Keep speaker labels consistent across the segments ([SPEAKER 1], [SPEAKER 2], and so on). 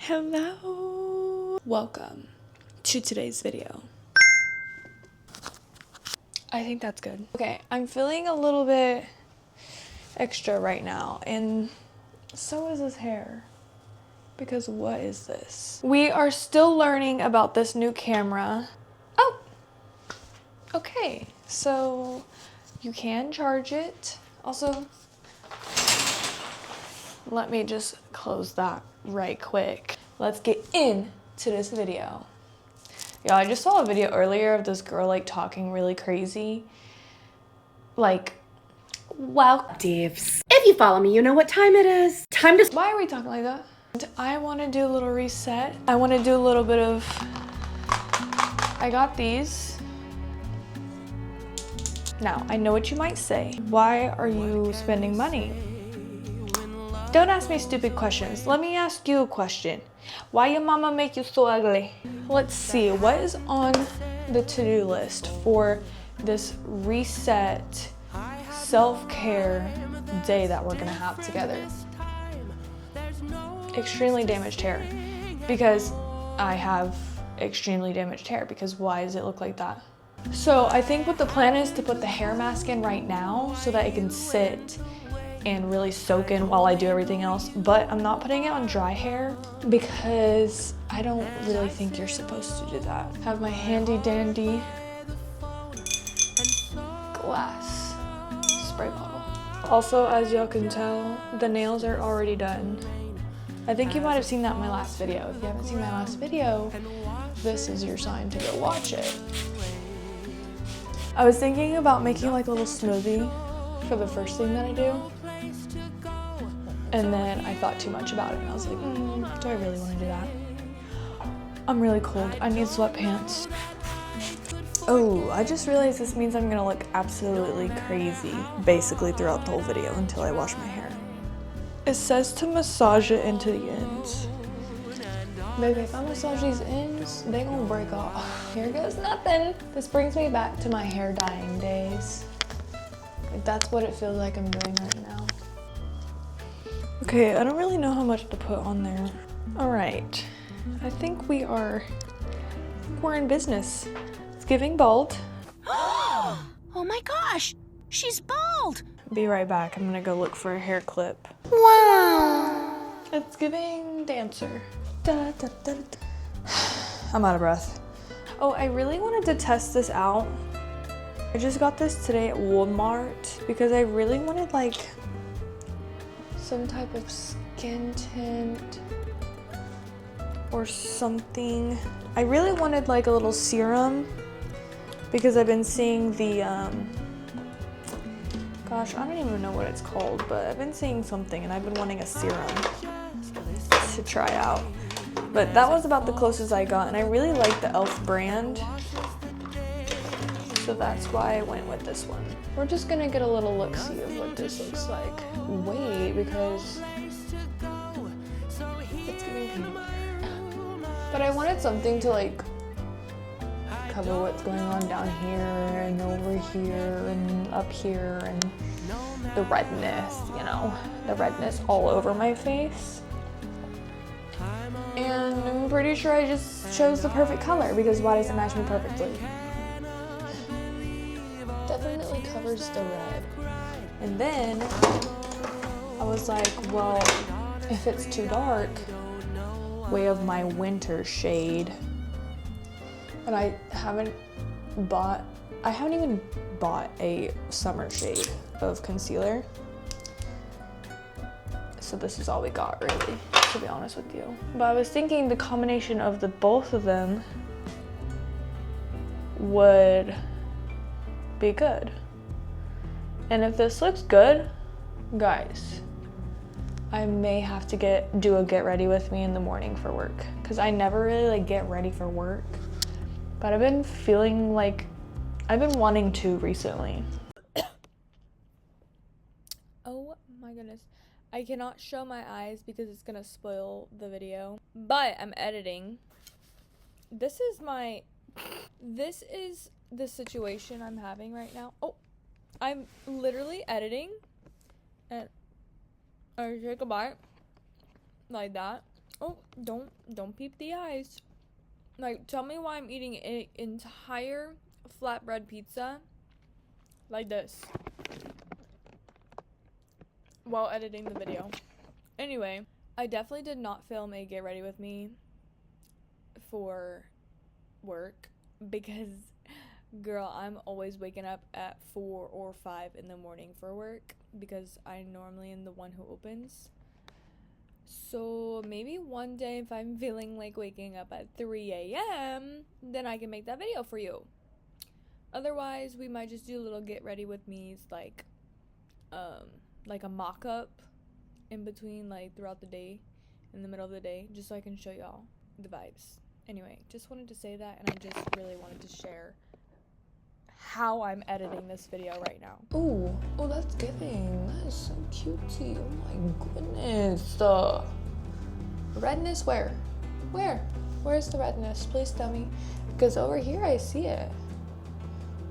[SPEAKER 1] Hello. Welcome to today's video. I think that's good. Okay, I'm feeling a little bit extra right now, and so is this hair. Because what is this? We are still learning about this new camera. Oh, okay. So you can charge it. Also, let me just close that right quick. Let's get into this video. Yeah, I just saw a video earlier of this girl like talking really crazy. Like, wow.
[SPEAKER 2] Divs. If you follow me, you know what time it is. Time to—
[SPEAKER 1] Why are we talking like that? I want to do a little reset. I want to do a little bit of, I got these. Now, I know what you might say. Why are you spending money? Don't ask me stupid questions. Let me ask you a question. Why your mama make you so ugly? Let's see, what is on the to-do list for this reset self-care day that we're gonna have together? Extremely damaged hair, because I have extremely damaged hair. Because why does it look like that? So I think what the plan is to put the hair mask in right now so that it can sit and really soak in while I do everything else, but I'm not putting it on dry hair because I don't really think you're supposed to do that. Have my handy dandy glass spray bottle. Also, as y'all can tell, the nails are already done. I think you might have seen that in my last video. If you haven't seen my last video, this is your sign to go watch it. I was thinking about making like a little smoothie for the first thing that I do. And then I thought too much about it and I was like, do I really want to do that? I'm really cold. I need sweatpants. Oh, I just realized this means I'm gonna look absolutely crazy basically throughout the whole video until I wash my hair. It says to massage it into the ends. Baby, if I massage these ends, they gonna break off. Here goes nothing. This brings me back to my hair dyeing days. That's what it feels like I'm doing right now. Okay, I don't really know how much to put on there. All right, I think we're in business. It's giving bald.
[SPEAKER 2] Oh my gosh, she's bald.
[SPEAKER 1] Be right back, I'm gonna go look for a hair clip.
[SPEAKER 2] Wow.
[SPEAKER 1] It's giving dancer. Da, da, da, da. I'm out of breath. Oh, I really wanted to test this out. I just got this today at Walmart because I really wanted like some type of skin tint or something. I really wanted like a little serum because I've been seeing the, gosh, I don't even know what it's called, but I've been seeing something and I've been wanting a serum to try out. But that was about the closest I got, and I really like the e.l.f. brand. So that's why I went with this one. We're just gonna get a little look-see of what this looks like. Wait, because it's giving pink. But I wanted something to like cover what's going on down here and over here and up here and the redness, you know, the redness all over my face. And I'm pretty sure I just chose the perfect color because why does it match me perfectly? Definitely covers the red. And then I was like, well, if it's too dark, way of my winter shade. And I haven't even bought a summer shade of concealer. So this is all we got really, to be honest with you. But I was thinking the combination of the both of them would be good. And if this looks good, guys, I may have to do a get ready with me in the morning for work, because I never really like get ready for work, but I've been feeling like I've been wanting to recently. Oh my goodness, I cannot show my eyes because it's gonna spoil the video, but I'm editing. This is the situation I'm having right now. Oh, I'm literally editing and I take a bite like that Oh, don't peep the eyes. Like, tell me why I'm eating an entire flatbread pizza like this while editing the video. Anyway, I definitely did not film a get ready with me for work because, girl, I'm always waking up at 4 or 5 in the morning for work because I normally am the one who opens. So maybe one day if I'm feeling like waking up at 3 a.m., then I can make that video for you. Otherwise, we might just do a little get ready with me's like a mock-up in between, like throughout the day, in the middle of the day, just so I can show y'all the vibes. Anyway, just wanted to say that, and I just really wanted to share how I'm editing this video right now. Oh, that's giving. That is so cutesy. Oh my goodness. Redness where? Where's the redness? Please tell me. Because over here I see it.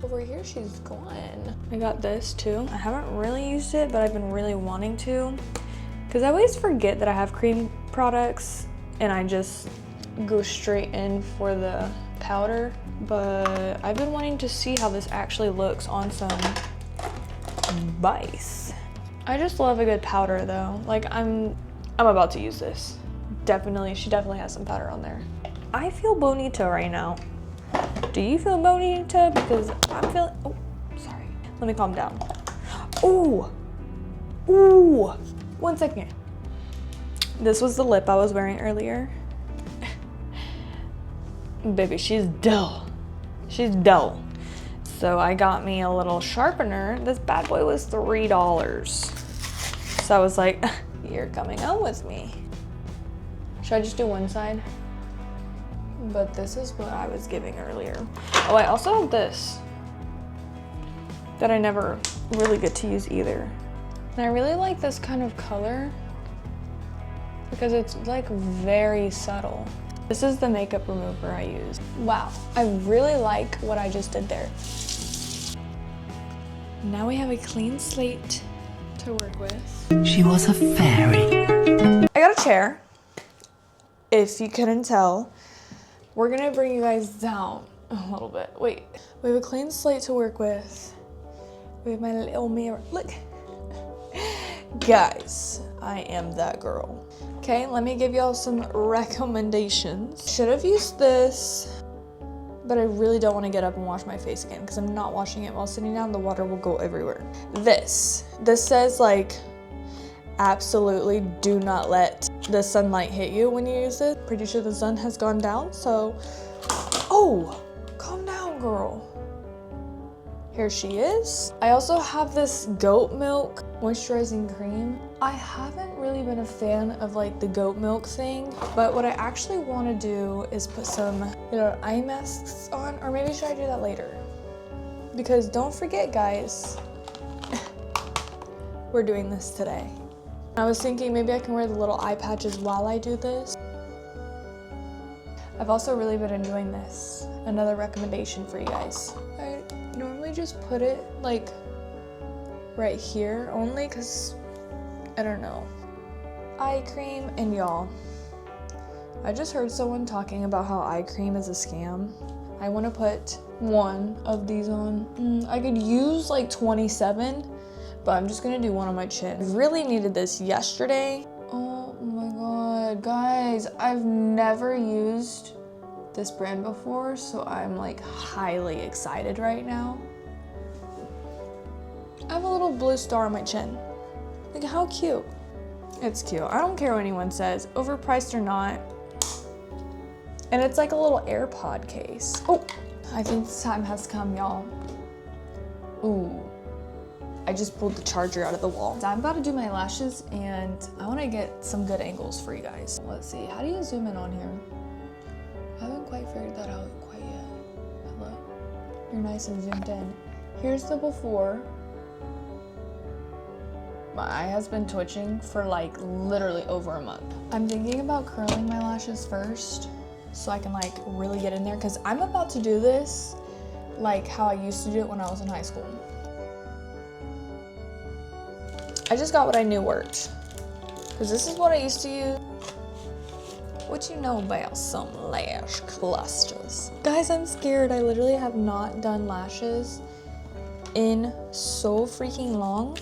[SPEAKER 1] Over here she's gone. I got this too. I haven't really used it, but I've been really wanting to. Because I always forget that I have cream products and I just go straight in for the powder. But I've been wanting to see how this actually looks on some base. I just love a good powder though. Like I'm about to use this. She definitely has some powder on there. I feel bonita right now. Do you feel bonita? Because I'm feeling, oh, sorry. Let me calm down. Ooh, 1 second. This was the lip I was wearing earlier. Baby, she's dull. So I got me a little sharpener. This bad boy was $3. So I was like, you're coming home with me. Should I just do one side? But this is what I was giving earlier. Oh, I also have this that I never really get to use either. And I really like this kind of color because it's like very subtle. This is the makeup remover I use. Wow, I really like what I just did there. Now we have a clean slate to work with.
[SPEAKER 3] She was a fairy.
[SPEAKER 1] I got a chair. If you couldn't tell, we're gonna bring you guys down a little bit. Wait, we have a clean slate to work with. We have my little mirror. Look. Guys, I am that girl. Okay, let me give y'all some recommendations. Should have used this, but I really don't want to get up and wash my face again because I'm not washing it while sitting down. The water will go everywhere. This says like, absolutely do not let the sunlight hit you when you use it. Pretty sure the sun has gone down, so, oh, calm down, girl. Here she is. I also have this goat milk moisturizing cream. I haven't really been a fan of like the goat milk thing, but what I actually want to do is put some, eye masks on, or maybe should I do that later? Because don't forget, guys, we're doing this today. I was thinking maybe I can wear the little eye patches while I do this. I've also really been enjoying this. Another recommendation for you guys. I normally just put it like right here only because I don't know. Eye cream, and y'all, I just heard someone talking about how eye cream is a scam. I want to put one of these on. I could use like 27, but I'm just gonna do one on my chin. I really needed this yesterday. Oh my god, guys, I've never used this brand before, so I'm like highly excited right now. I have a little blue star on my chin. Like, how cute. It's cute. I don't care what anyone says, overpriced or not. And it's like a little AirPod case. Oh, I think the time has come, y'all. Ooh, I just pulled the charger out of the wall. So I'm about to do my lashes and I want to get some good angles for you guys. Let's see, how do you zoom in on here? I haven't quite figured that out quite yet. Hello? You're nice and zoomed in. Here's the before. My eye has been twitching for like literally over a month. I'm thinking about curling my lashes first so I can like really get in there because I'm about to do this like how I used to do it when I was in high school. I just got what I knew worked because this is what I used to use. What you know about some lash clusters? Guys, I'm scared. I literally have not done lashes in so freaking long.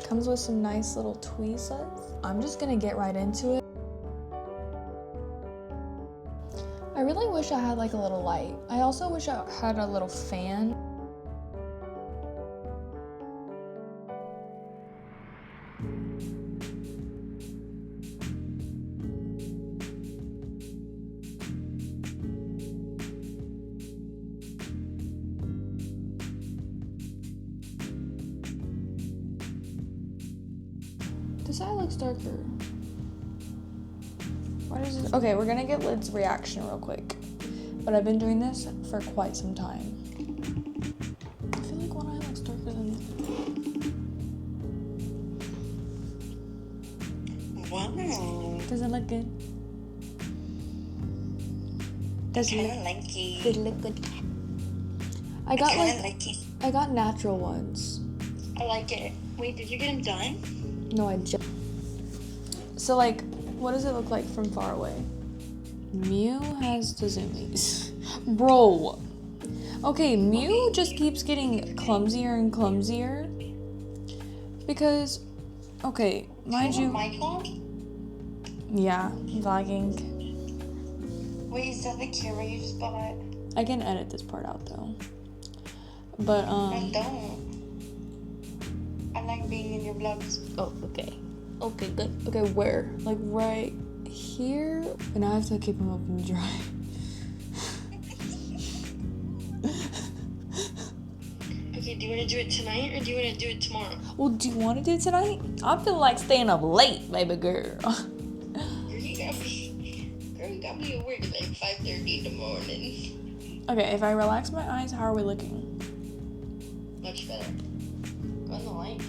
[SPEAKER 1] Comes with some nice little tweezers. I'm just gonna get right into it. I really wish I had like a little light. I also wish I had a little fan. This eye looks darker. Why does this? Okay, we're gonna get Lid's reaction real quick. But I've been doing this for quite some time. I feel like one eye looks darker than the other.
[SPEAKER 3] Wow.
[SPEAKER 1] Does it look good? Does it look good? I got natural ones.
[SPEAKER 3] I like it. Wait, did you get them done?
[SPEAKER 1] No, I just. So like, what does it look like from far away? Mew has the zoomies. Bro. Okay, Mew just keeps getting clumsier and clumsier. Because, okay, mind you.
[SPEAKER 3] My fault?
[SPEAKER 1] Yeah, vlogging.
[SPEAKER 3] Wait, is that the camera you just bought?
[SPEAKER 1] I can edit this part out though. But,
[SPEAKER 3] I don't. I like being in your vlogs.
[SPEAKER 1] Oh, okay. Okay, good. Okay, where? Like right here? And I have to keep them up and dry.
[SPEAKER 3] Okay, do you want to do it tonight or do you want to do it tomorrow?
[SPEAKER 1] Well, do you want to do it tonight? I feel like staying up late, baby girl.
[SPEAKER 3] Girl, you got me at work at like 5:30 in the morning.
[SPEAKER 1] Okay, if I relax my eyes, how are we looking?
[SPEAKER 3] Much better. Go in the light.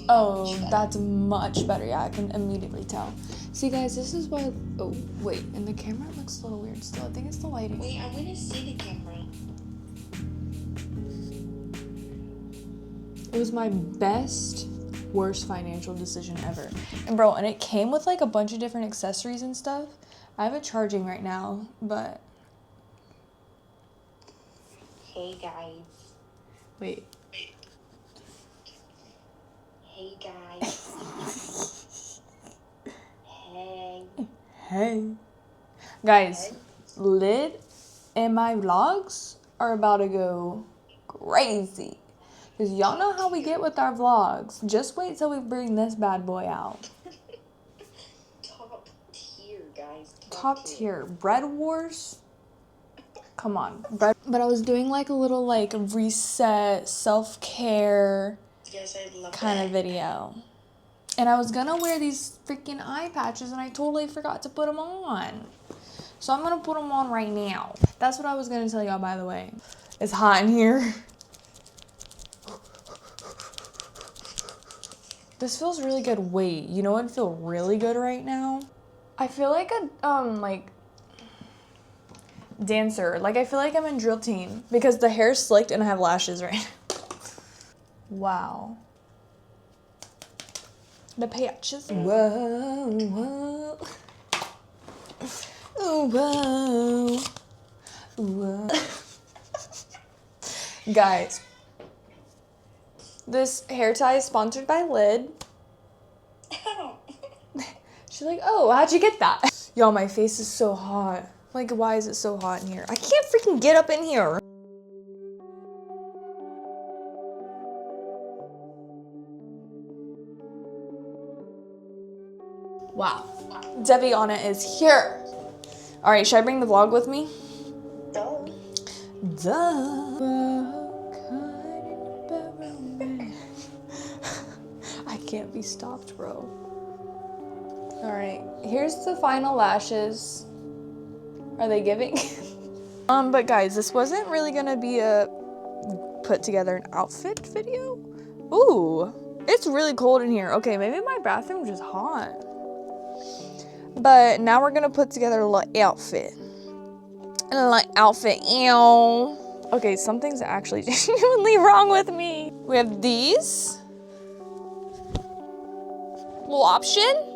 [SPEAKER 1] Oh, that's much better. Yeah, I can immediately tell. See, guys, this is why. Oh, wait, and the camera looks a little weird still. I think it's the lighting.
[SPEAKER 3] Wait, I want to see the camera.
[SPEAKER 1] It was my worst financial decision ever. And bro, and it came with like a bunch of different accessories and stuff. I have it charging right now, but.
[SPEAKER 3] Hey guys.
[SPEAKER 1] Wait.
[SPEAKER 3] Hey guys.
[SPEAKER 1] Hey. Guys, Lyd and my vlogs are about to go crazy. Because y'all know how we get with our vlogs. Just wait till we bring this bad boy out.
[SPEAKER 3] Top tier, guys.
[SPEAKER 1] Top tier. Bread Wars? Come on. But I was doing like a little like reset, self-care
[SPEAKER 3] Yes, I love
[SPEAKER 1] kind of video. And I was gonna wear these freaking eye patches and I totally forgot to put them on. So I'm gonna put them on right now. That's what I was gonna tell y'all, by the way. It's hot in here. This feels really good. Wait, you know what would feel really good right now? I feel like a dancer. Like I feel like I'm in drill team because the hair's slicked and I have lashes right now. Wow. The patches. Whoa, whoa. Whoa. Whoa. Guys, this hair tie is sponsored by Lyd. She's like, oh, how'd you get that? Y'all, my face is so hot. Like, why is it so hot in here? I can't freaking get up in here. Wow. Deviana is here. All right, should I bring the vlog with me? I can't be stopped, bro. All right, here's the final lashes. Are they giving? But guys, this wasn't really gonna be a put together an outfit video. Ooh, it's really cold in here. Okay, maybe my bathroom's just hot. But now we're gonna put together a little outfit. Ew. Okay, something's actually genuinely wrong with me. We have these. Little option.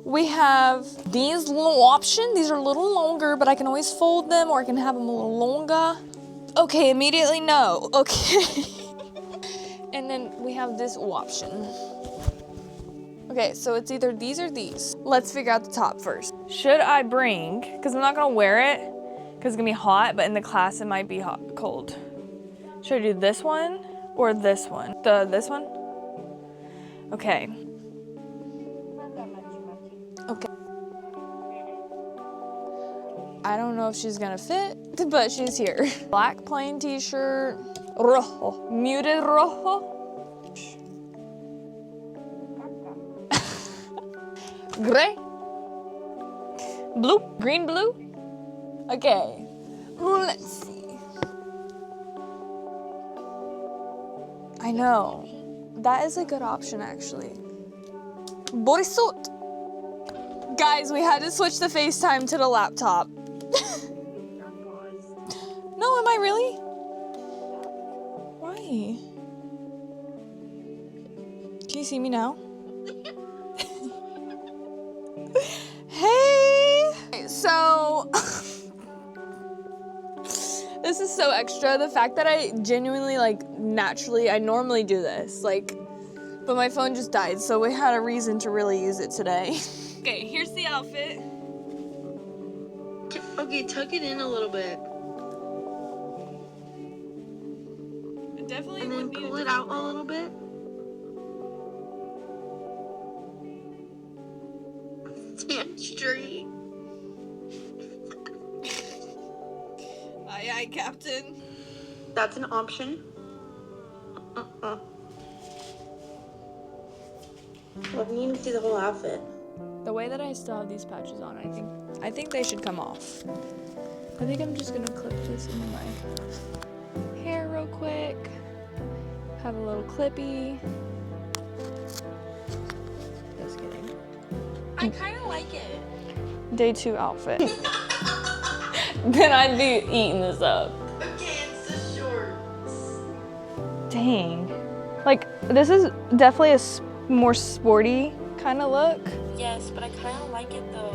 [SPEAKER 1] We have these little options. These are a little longer, but I can always fold them or I can have them a little longer. Okay, immediately no. Okay. And then we have this option. Okay, so it's either these or these. Let's figure out the top first. Should I bring, because I'm not gonna wear it, because it's gonna be hot, but in the class it might be cold. Should I do this one or this one? This one? Okay. Okay. I don't know if she's gonna fit, but she's here. Black plain t-shirt, rojo, muted rojo. Gray, blue, green, blue. Okay, let's see. I know, that is a good option actually. Bodysuit. Guys, we had to switch the FaceTime to the laptop. No, am I really? Why? Can you see me now? Hey! So, this is so extra. The fact that I genuinely, naturally, I normally do this, but my phone just died, so we had a reason to really use it today. Okay, here's the outfit.
[SPEAKER 3] Okay, tuck it in a little bit.
[SPEAKER 1] Definitely
[SPEAKER 3] and then pull it out a little bit. Stand straight.
[SPEAKER 1] Aye, aye, Captain.
[SPEAKER 3] That's an option. Well, you need to see the whole outfit.
[SPEAKER 1] The way that I still have these patches on, I think they should come off. I think I'm just gonna clip this into my hair real quick. Have a little clippy. Just kidding.
[SPEAKER 3] I kind of like it.
[SPEAKER 1] Day 2 outfit. Then I'd be eating this up.
[SPEAKER 3] Okay, it's the shorts.
[SPEAKER 1] Dang. This is definitely a more sporty kind of look.
[SPEAKER 3] Yes, but I kind of like it though.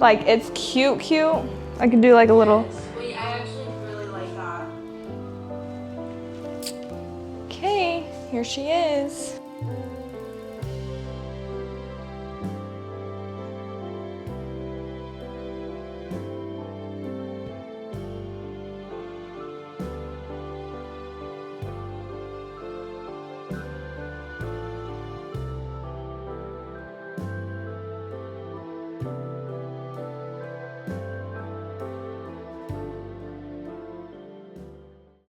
[SPEAKER 1] It's cute. I could do a little.
[SPEAKER 3] Wait, I actually really like that.
[SPEAKER 1] Okay, here she is.